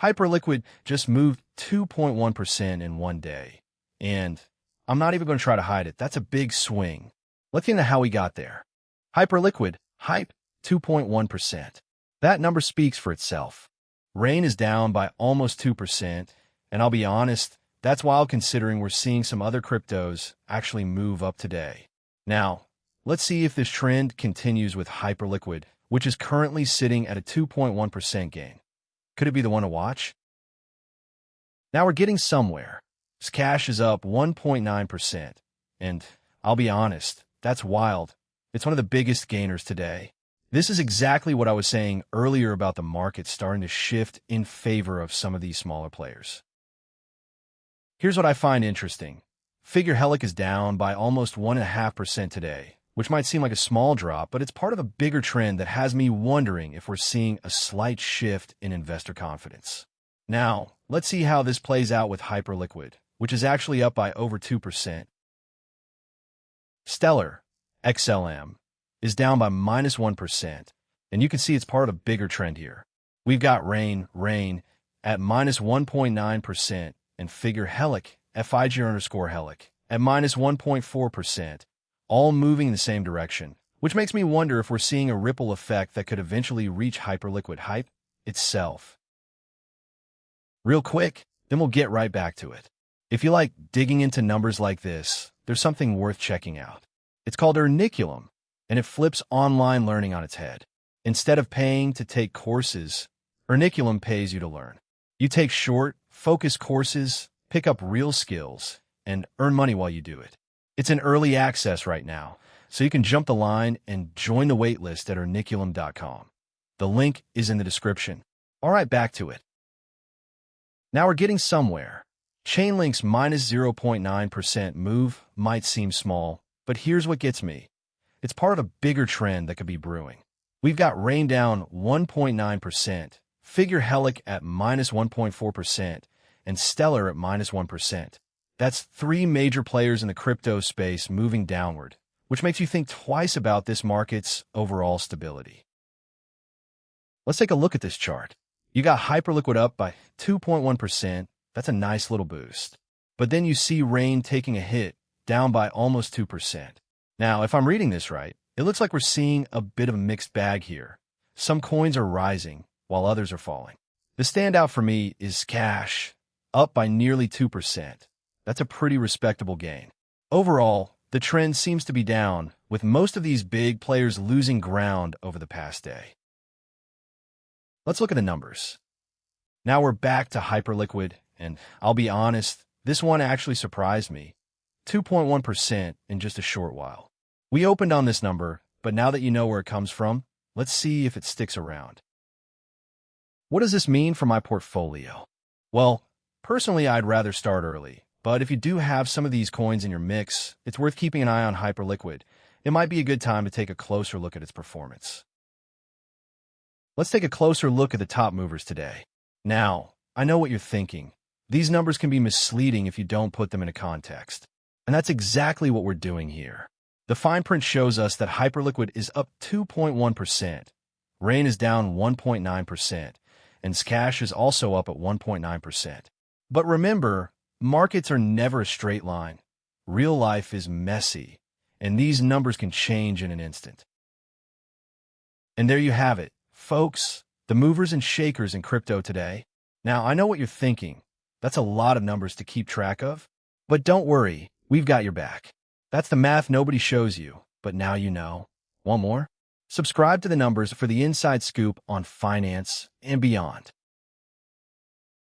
Hyperliquid just moved 2.1% in one day. And I'm not even going to try to hide it. That's a big swing. Let's get into how we got there. Hyperliquid, hype, 2.1%. That number speaks for itself. Rain is down by almost 2%, and I'll be honest, that's wild considering we're seeing some other cryptos actually move up today. Now, let's see if this trend continues with Hyperliquid, which is currently sitting at a 2.1% gain. Could it be the one to watch? Now we're getting somewhere. Zcash is up 1.9%, and I'll be honest, that's wild. It's one of the biggest gainers today. This is exactly what I was saying earlier about the market starting to shift in favor of some of these smaller players. Here's what I find interesting. Figure Heloc is down by almost 1.5% today, which might seem like a small drop, but it's part of a bigger trend that has me wondering if we're seeing a slight shift in investor confidence. Now, let's see how this plays out with Hyperliquid, which is actually up by over 2%. Stellar, XLM, is down by minus 1%, and you can see it's part of a bigger trend here. We've got Rain, at minus 1.9%, and Figure Heloc, FIG_Heloc, at minus 1.4%, all moving in the same direction, which makes me wonder if we're seeing a ripple effect that could eventually reach Hyperliquid hype itself. Real quick, then we'll get right back to it. If you like digging into numbers like this, there's something worth checking out. It's called Curriculum, and it flips online learning on its head. Instead of paying to take courses, Curriculum pays you to learn. You take short, focused courses, pick up real skills, and earn money while you do it. It's in early access right now, so you can jump the line and join the waitlist at curriculum.com. The link is in the description. All right, back to it. Now we're getting somewhere. Chainlink's minus 0.9% move might seem small, but here's what gets me. It's part of a bigger trend that could be brewing. We've got Rain down 1.9%, Figure Heloc at minus 1.4%, and Stellar at minus 1%. That's three major players in the crypto space moving downward, which makes you think twice about this market's overall stability. Let's take a look at this chart. You got Hyperliquid up by 2.1%. That's a nice little boost. But then you see Rain taking a hit, down by almost 2%. Now, if I'm reading this right, it looks like we're seeing a bit of a mixed bag here. Some coins are rising, while others are falling. The standout for me is Zcash, up by nearly 2%. That's a pretty respectable gain. Overall, the trend seems to be down, with most of these big players losing ground over the past day. Let's look at the numbers. Now we're back to Hyperliquid, and I'll be honest, this one actually surprised me. 2.1% in just a short while. We opened on this number, but now that you know where it comes from, let's see if it sticks around. What does this mean for my portfolio? Well, personally, I'd rather start early, but if you do have some of these coins in your mix, it's worth keeping an eye on Hyperliquid. It might be a good time to take a closer look at its performance. Let's take a closer look at the top movers today. Now, I know what you're thinking. These numbers can be misleading if you don't put them in a context. And that's exactly what we're doing here. The fine print shows us that Hyperliquid is up 2.1%, Rain is down 1.9%, and Zcash is also up at 1.9%. But remember, markets are never a straight line. Real life is messy, and these numbers can change in an instant. And there you have it, folks, the movers and shakers in crypto today. Now, I know what you're thinking. That's a lot of numbers to keep track of. But don't worry, we've got your back. That's the math nobody shows you, but now you know. Want more? Subscribe to The Numbers for the inside scoop on finance and beyond.